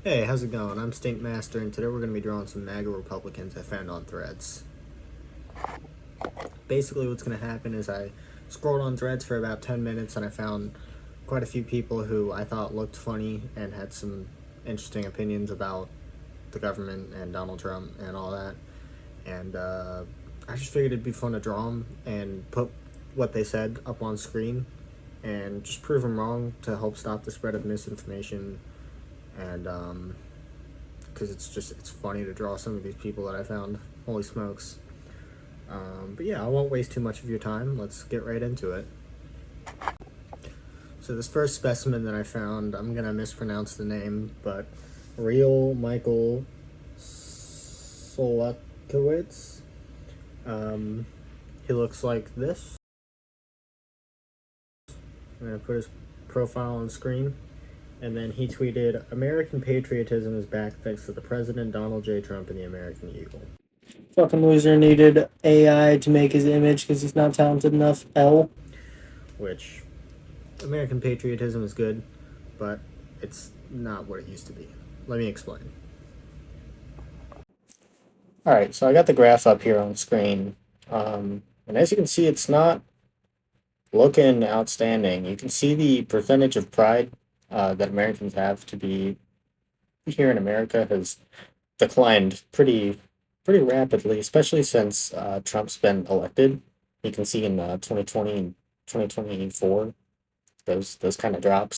Hey, how's it going? I'm Stink Master, and today we're going to be drawing some MAGA Republicans I found on Threads. Basically, what's going to happen is I scrolled on Threads for about 10 minutes and I found quite a few people who I thought looked funny and had some interesting opinions about the government and Donald Trump and all that. And I just figured it'd be fun to draw them and put what they said up on screen and just prove them wrong to help stop the spread of misinformation and because it's funny to draw some of these people that I found. Holy smokes! But yeah, I won't waste too much of your time. Let's get right into it. So this first specimen that I found, I'm gonna mispronounce the name, but Real Michael Solakowitz. Um, he looks like this. I'm gonna put his profile on screen. And then he tweeted, American patriotism is back thanks to the President Donald J. Trump and the American Eagle. Fucking loser needed AI to make his image because he's not talented enough. L. Which, American patriotism is good, but it's not what it used to be. Let me explain. Alright, so I got the graph up here on screen. And as you can see, it's not looking outstanding. You can see the percentage of pride that Americans have to be here in America has declined pretty rapidly, especially since Trump's been elected. You can see in 2020 and 2024 those kind of drops.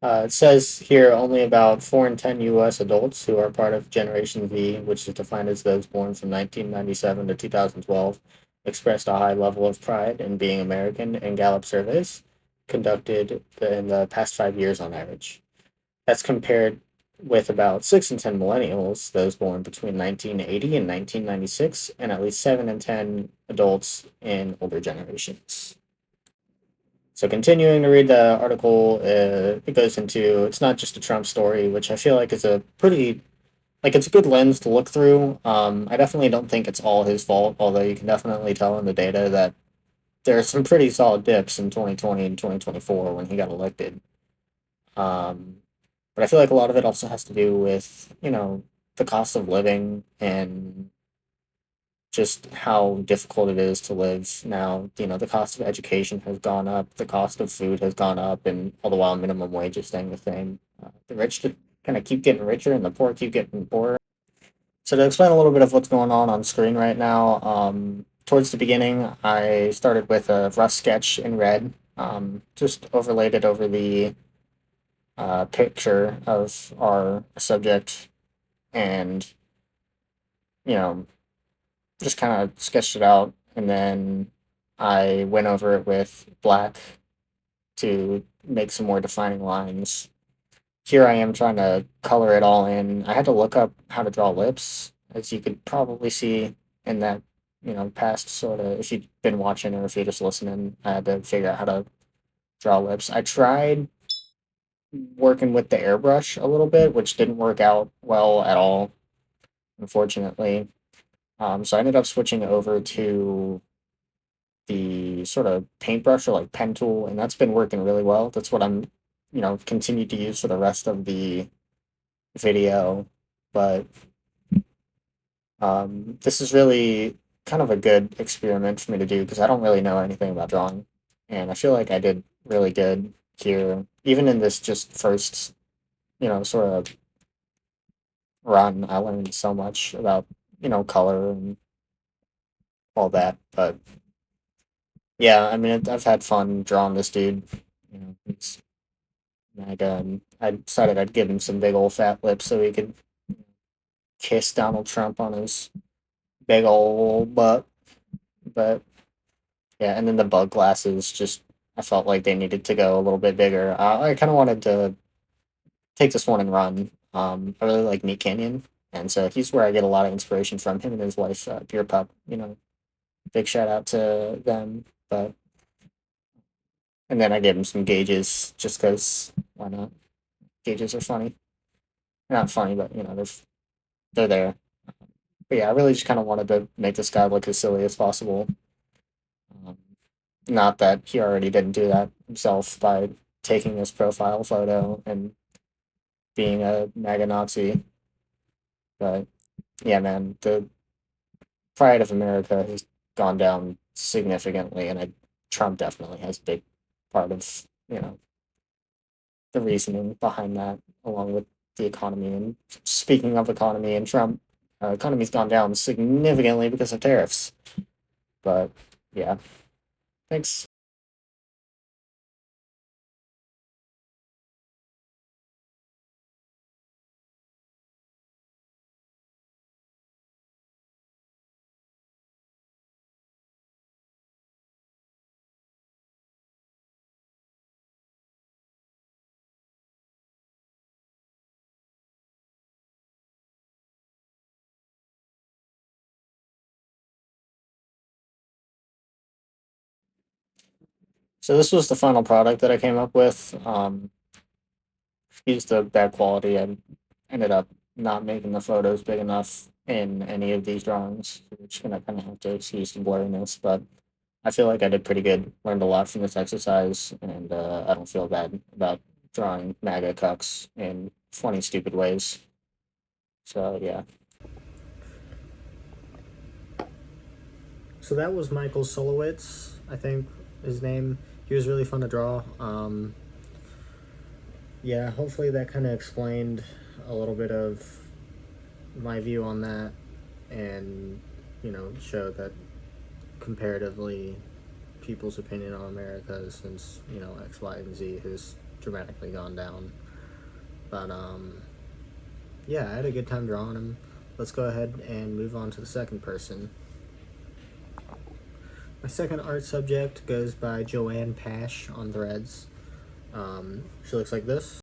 It says here only about 4 in 10 U.S. adults who are part of Generation Z, which is defined as those born from 1997 to 2012, expressed a high level of pride in being American in Gallup surveys conducted in the past 5 years on average. That's compared with about 6 in 10 millennials, those born between 1980 and 1996, and at least 7 in 10 adults in older generations. So continuing to read the article, it goes into it's not just a Trump story, which I feel like is a pretty it's a good lens to look through. I definitely don't think it's all his fault, although you can definitely tell in the data that there are some pretty solid dips in 2020 and 2024 when he got elected. Um, but I feel like a lot of it also has to do with the cost of living and just how difficult it is to live now. The cost of education has gone up, the cost of food has gone up, and all the while minimum wage is staying the same. The rich just kind of keep getting richer, and the poor keep getting poorer. So to explain a little bit of what's going on screen right now, towards the beginning, I started with a rough sketch in red, just overlaid it over the picture of our subject, and you know just kind of sketched it out, and then I went over it with black to make some more defining lines. Here I am trying to color it all in. I had to look up how to draw lips, as you could probably see in that, past sort of, if you've been watching or if you're just listening, I had to figure out how to draw lips. I tried working with the airbrush a little bit, which didn't work out well at all, unfortunately. So I ended up switching over to the sort of paintbrush or like pen tool, and that's been working really well. That's what I'm, continue to use for the rest of the video. But this is really kind of a good experiment for me to do because I don't really know anything about drawing, and I feel like I did really good here, even in this just first, sort of run. I learned so much about color and all that, but yeah, I mean, I've had fun drawing this dude. It's MAGA, and I decided I'd give him some big old fat lips so he could kiss Donald Trump on his big old butt. But yeah, and then the bug glasses just I felt like they needed to go a little bit bigger. I kind of wanted to take this one and run. I really like Meat Canyon, and so he's where I get a lot of inspiration from. Him and his wife, Beer Pup. Big shout out to them. But and then I gave him some gauges just because why not? Gauges are funny. They're not funny, but they're there. But yeah, I really just kind of wanted to make this guy look as silly as possible. Um, Not that he already didn't do that himself by taking his profile photo and being a MAGA Nazi. But yeah, man, the pride of America has gone down significantly, and Trump definitely has a big part of the reasoning behind that, along with the economy. And speaking of economy and Trump, economy's gone down significantly because of tariffs. But yeah, thanks. So this was the final product that I came up with. Used the bad quality. I ended up not making the photos big enough in any of these drawings, which gonna kind of have to excuse the blurriness. But I feel like I did pretty good. Learned a lot from this exercise, and I don't feel bad about drawing MAGA cucks in funny, stupid ways. So yeah. So that was Michael Solowitz, I think his name. He was really fun to draw. Yeah, hopefully that kind of explained a little bit of my view on that, and showed that comparatively people's opinion on America since X, Y, and Z has dramatically gone down. But yeah, I had a good time drawing him. Let's go ahead and move on to the second person. My second art subject goes by Joanne Pash on Threads. She looks like this.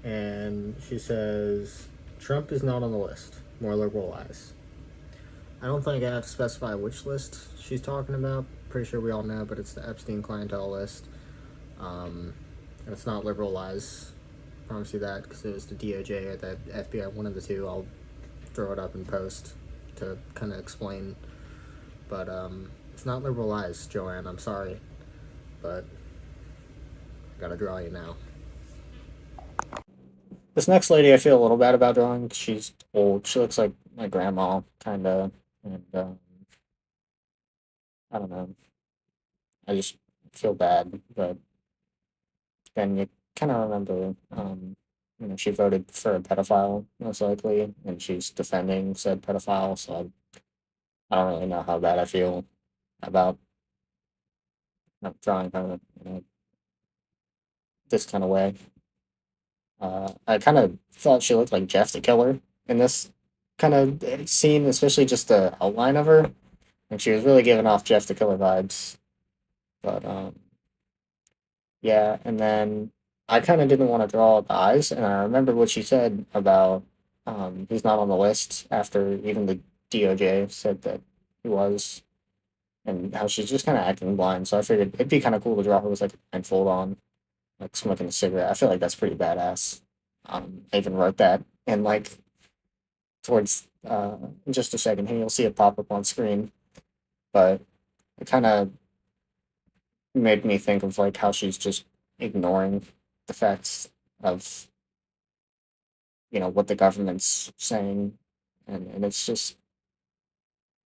And she says, Trump is not on the list. More liberal lies. I don't think I have to specify which list she's talking about. Pretty sure we all know, but it's the Epstein clientele list. And it's not liberal lies. I promise you that, because it was the DOJ or the FBI, one of the two. I'll throw it up in post to kind of explain. But it's not liberal lies, Joanne. I'm sorry, but I gotta draw you now. This next lady, I feel a little bad about drawing. 'Cause she's old. She looks like my grandma, kind of, and I don't know. I just feel bad, but then you kind of remember, she voted for a pedophile most likely, and she's defending said pedophile. So I don't really know how bad I feel about drawing her this kind of way. I kind of thought she looked like Jeff the Killer in this kind of scene, especially just the outline of her. And she was really giving off Jeff the Killer vibes. But yeah, and then I kind of didn't want to draw the eyes, and I remember what she said about he's not on the list after even the DOJ said that he was, and how she's just kind of acting blind. So I figured it'd be kind of cool to draw her with like a blindfold on, like smoking a cigarette. I feel like that's pretty badass. I even wrote that, and like towards in just a second here, you'll see it pop up on screen. But it kind of made me think of like how she's just ignoring the facts of what the government's saying, and it's just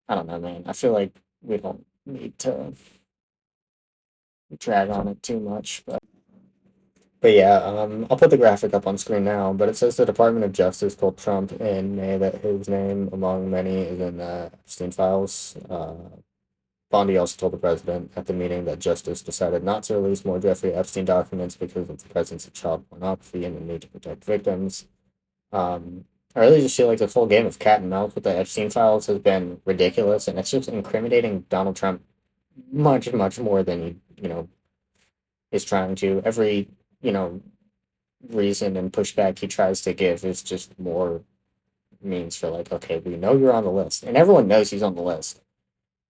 I don't know, man. I feel like we don't need to drag on it too much, but yeah, I'll put the graphic up on screen now. But it says the Department of Justice told Trump in May that his name, among many, is in the Epstein files. Bondi also told the president at the meeting that Justice decided not to release more Jeffrey Epstein documents because of the presence of child pornography and the need to protect victims. I really just feel like the full game of cat and mouse with the Epstein files has been ridiculous, and it's just incriminating Donald Trump much, much more than he is trying to. Every, you know, reason and pushback he tries to give is just more means for like, okay, we know you're on the list, and everyone knows he's on the list,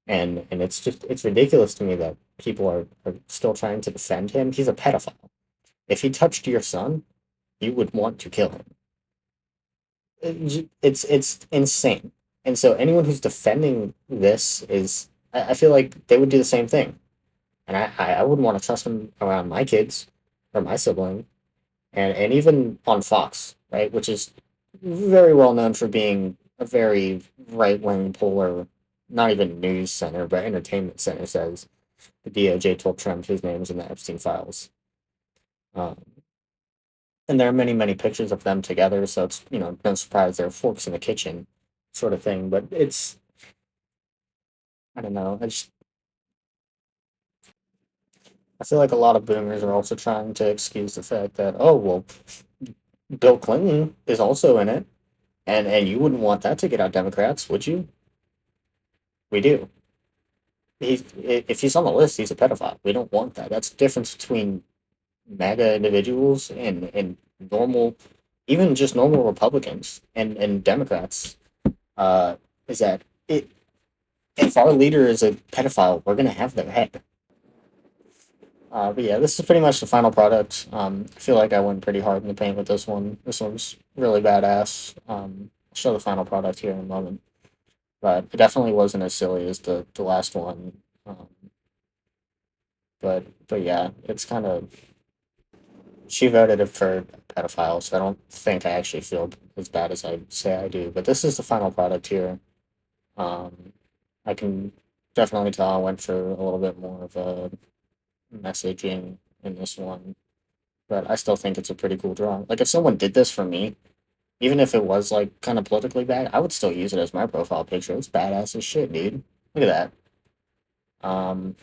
and it's ridiculous to me that people are still trying to defend him. He's a pedophile. If he touched your son, you would want to kill him. It's insane. And so anyone who's defending this is, I feel like they would do the same thing. and I wouldn't want to trust him around my kids or my sibling, and even on Fox, right, which is very well known for being a very right wing polar, not even news center, but entertainment center. Says the DOJ told Trump his name was in the Epstein files. Um, and there are many pictures of them together, so it's no surprise there are forks in the kitchen, sort of thing. But it's I don't know. I feel like a lot of boomers are also trying to excuse the fact that, oh well, Bill Clinton is also in it, and you wouldn't want that to get out Democrats, would you? We do. If he's on the list, he's a pedophile. We don't want that. That's the difference between MAGA individuals and normal, even just normal Republicans and Democrats. Uh, is that it? If our leader is a pedophile, we're gonna have their head. But yeah, this is pretty much the final product. I feel like I went pretty hard in the paint with this one. This one's really badass. I'll show the final product here in a moment, but it definitely wasn't as silly as the last one. Um, but yeah, it's kind of she voted it for pedophile, so I don't think I actually feel as bad as I say I do. But this is the final product here. Um, I can definitely tell I went for a little bit more of a messaging in this one, but I still think it's a pretty cool drawing. Like if someone did this for me, even if it was like kind of politically bad, I would still use it as my profile picture. It's badass as shit, dude. Look at that.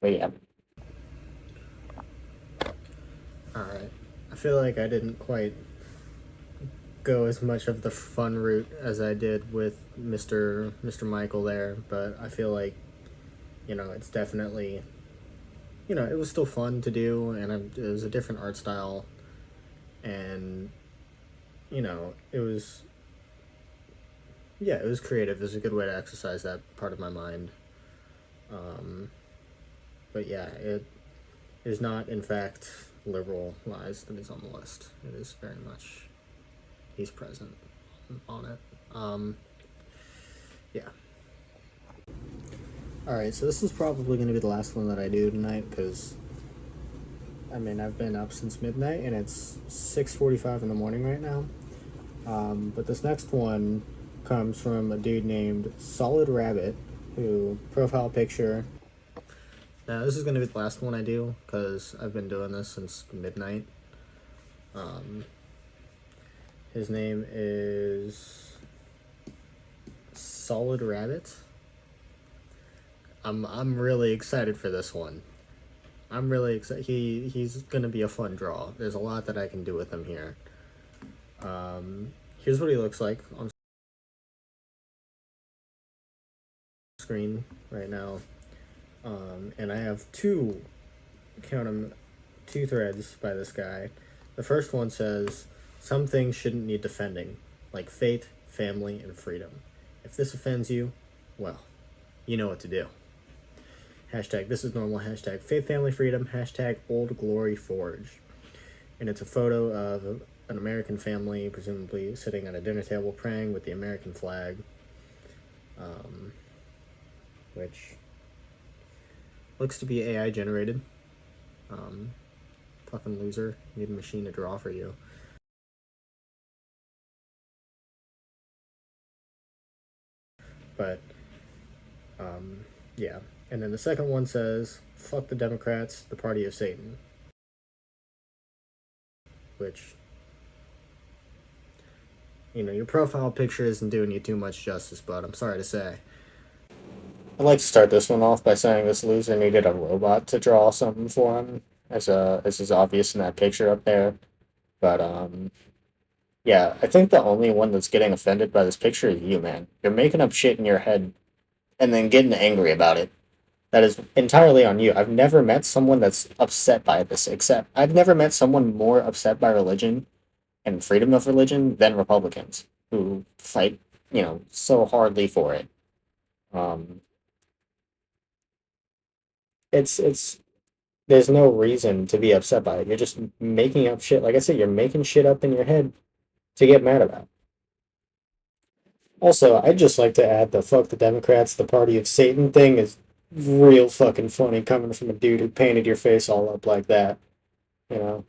But yeah. All right. I feel like I didn't quite go as much of the fun route as I did with Mr. Michael there, but I feel like it's definitely it was still fun to do, and it was a different art style, and it was yeah, it was creative. It was a good way to exercise that part of my mind. Um, but yeah, it is not in fact liberal lies that is on the list. It is very much he's present on it. Yeah. All right, so this is probably going to be the last one that I do tonight because I mean I've been up since midnight and it's 6:45 in the morning right now. But this next one comes from a dude named Solid Rabbit, who profile picture. Now this is going to be the last one I do because I've been doing this since midnight. Um, his name is Solid Rabbit. I'm really excited for this one. I'm really excited. He's gonna be a fun draw. There's a lot that I can do with him here. Here's what he looks like on screen right now. And I have count them, two threads by this guy. The first one says, "Some things shouldn't need defending, like faith, family, and freedom. If this offends you, well, you know what to do." Hashtag this is normal, hashtag faith, family, freedom, hashtag old glory forge. And it's a photo of an American family, presumably sitting at a dinner table praying with the American flag, which looks to be AI generated. Fucking loser. Need a machine to draw for you. But, yeah. And then the second one says, "Fuck the Democrats, the party of Satan." Which, your profile picture isn't doing you too much justice, but I'm sorry to say. I'd like to start this one off by saying this loser needed a robot to draw something for him, as is obvious in that picture up there. But yeah, I think the only one that's getting offended by this picture is you, man. You're making up shit in your head and then getting angry about it. That is entirely on you. I've never met someone that's upset by this, except I've never met someone more upset by religion and freedom of religion than Republicans who fight, so hardly for it. Um, it's there's no reason to be upset by it. You're just making up shit. Like I said, you're making shit up in your head to get mad about. Also, I'd just like to add the "fuck the Democrats, the party of Satan" thing is real fucking funny coming from a dude who painted your face all up like that. You know,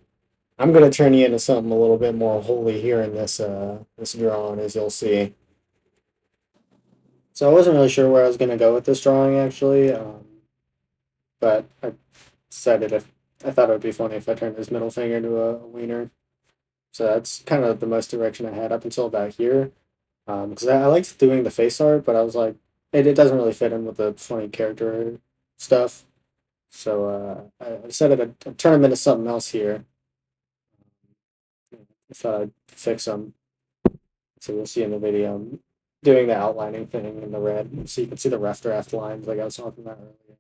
I'm gonna turn you into something a little bit more holy here in this drawing, as you'll see. So I wasn't really sure where I was gonna go with this drawing actually, but I decided if I thought it would be funny if I turned his middle finger into a wiener. So that's kind of the most direction I had up until about here. Because I liked doing the face art, but I was like, it doesn't really fit in with the funny character stuff. So I decided I'd turn him into something else here. I thought I'd fix him. So you'll see in the video, I'm doing the outlining thing in the red, so you can see the rough draft lines like I was talking about earlier.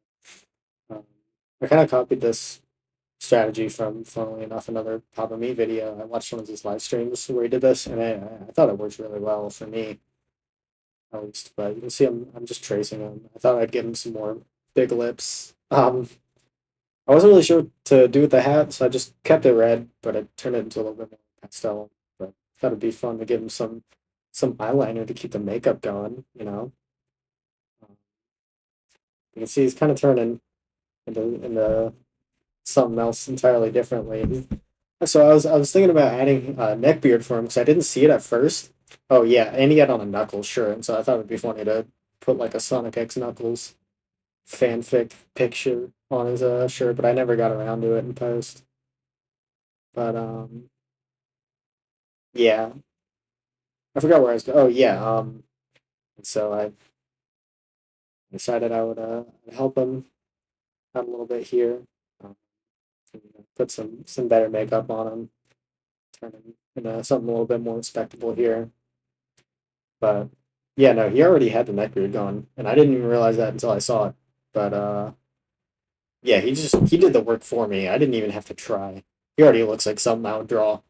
Um, I kind of copied this strategy from, funnily enough, another Papa Me video. I watched one of his live streams where he did this, and I thought it works really well for me, at least. But you can see I'm just tracing him. I thought I'd give him some more big lips. I wasn't really sure what to do with the hat, so I just kept it red, but I turned it into a little bit more pastel. But I thought it'd be fun to give him some eyeliner to keep the makeup going, you know. You can see he's kind of turning into something else entirely differently. So I was thinking about adding neck beard for him because I didn't see it at first. Oh yeah, and he had on a Knuckles shirt, and so I thought it'd be funny to put like a Sonic X Knuckles fanfic picture on his shirt, but I never got around to it in post. But yeah, I forgot where I was going. Oh yeah, so I decided I would help him out a little bit here, um, put some better makeup on him, turn him into something a little bit more respectable here. But yeah, no, he already had the neck beard going, and I didn't even realize that until I saw it. But yeah, he did the work for me. I didn't even have to try. He already looks like something I would draw.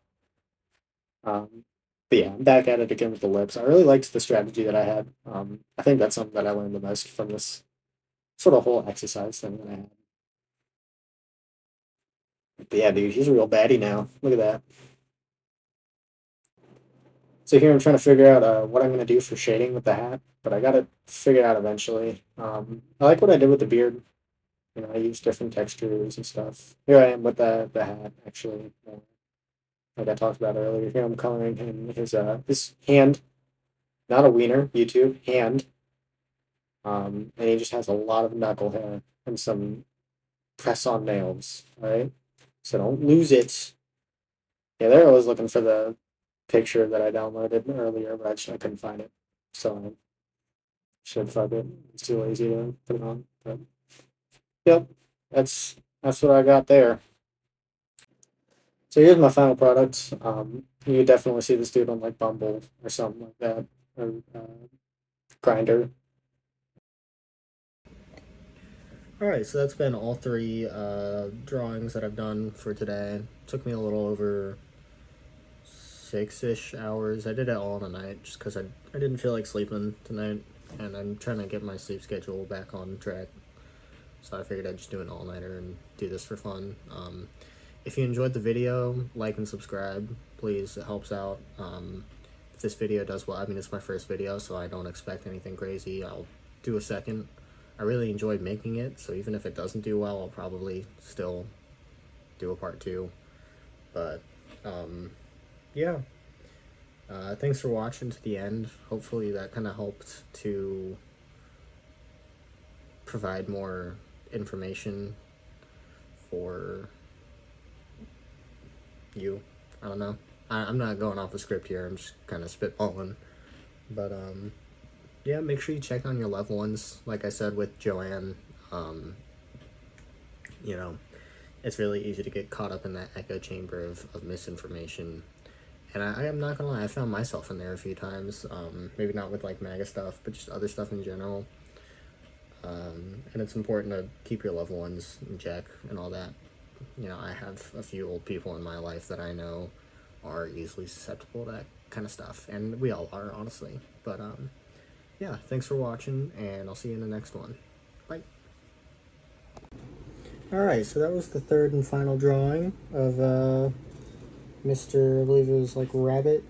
Um, but yeah, I'm back at it again with the lips. I really liked the strategy that I had. I think that's something that I learned the most from this sort of whole exercise thing that I had. But yeah, dude, he's a real baddie now. Look at that. So here I'm trying to figure out what I'm gonna do for shading with the hat, but I got it figured out eventually. I like what I did with the beard. You know, I use different textures and stuff. Here I am with the hat actually. Like I talked about earlier. Here I'm coloring him his hand, not a wiener. YouTube hand. And he just has a lot of knuckle hair and some press on nails. All right, so don't lose it. Yeah, there I was looking for the picture that I downloaded earlier, but I couldn't find it. So I should fuck it. It's too lazy to put it on. But yep, that's what I got there. So here's my final product. You could definitely see this dude on like Bumble or something like that, or Grinder. All right, so that's been all three drawings that I've done for today. Took me a little over 6-ish hours. I did it all in a night just because I didn't feel like sleeping tonight, and I'm trying to get my sleep schedule back on track. So I figured I'd just do an all-nighter and do this for fun. If you enjoyed the video, like and subscribe, please. It helps out. If this video does well, I mean, it's my first video, so I don't expect anything crazy. I'll do a second. I really enjoyed making it, so even if it doesn't do well, I'll probably still do a part two. But, yeah. Thanks for watching to the end. Hopefully that kind of helped to provide more information for you. I don't know. I'm not going off the script here. I'm just kind of spitballing. But yeah, make sure you check on your loved ones. Like I said with Joanne, you know, it's really easy to get caught up in that echo chamber of misinformation. And I am not gonna lie, I found myself in there a few times. Maybe not with like MAGA stuff, but just other stuff in general. And it's important to keep your loved ones in check and all that. You know, I have a few old people in my life that I know are easily susceptible to that kind of stuff, and we all are, honestly. But yeah, thanks for watching, and I'll see you in the next one. Bye. Alright, so that was the third and final drawing of Mr. I believe it was like Rabbit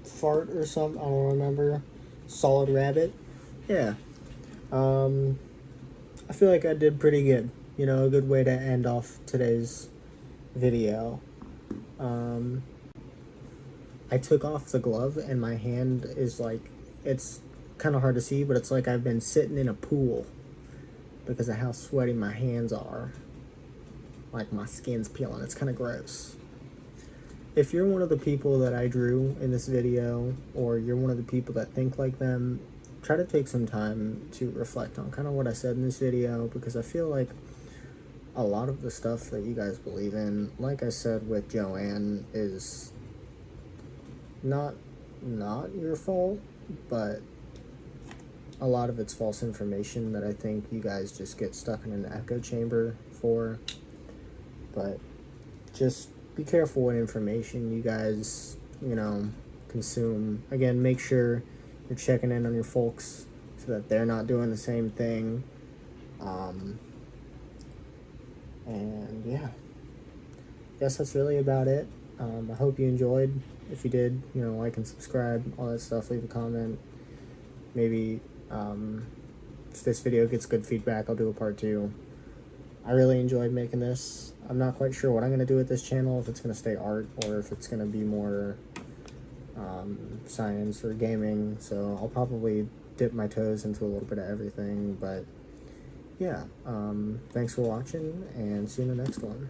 Fart or something, I don't remember. Solid Rabbit. Yeah. I feel like I did pretty good. You know, a good way to end off today's video. Um, I took off the glove and my hand is like, it's kind of hard to see, but it's like I've been sitting in a pool because of how sweaty my hands are. Like my skin's peeling. It's kind of gross. If you're one of the people that I drew in this video, or you're one of the people that think like them, try to take some time to reflect on kind of what I said in this video, because I feel like a lot of the stuff that you guys believe in, like I said with Joanne, is not your fault, but a lot of it's false information that I think you guys just get stuck in an echo chamber for. But just be careful what information you guys, consume. Again, make sure you're checking in on your folks so that they're not doing the same thing. And yeah, I guess that's really about it. I hope you enjoyed. If you did, like and subscribe, all that stuff. Leave a comment. Maybe if this video gets good feedback, I'll do a part 2. I really enjoyed making this. I'm not quite sure what I'm going to do with this channel, if it's going to stay art or if it's going to be more science or gaming. So I'll probably dip my toes into a little bit of everything. But yeah, thanks for watching and see you in the next one.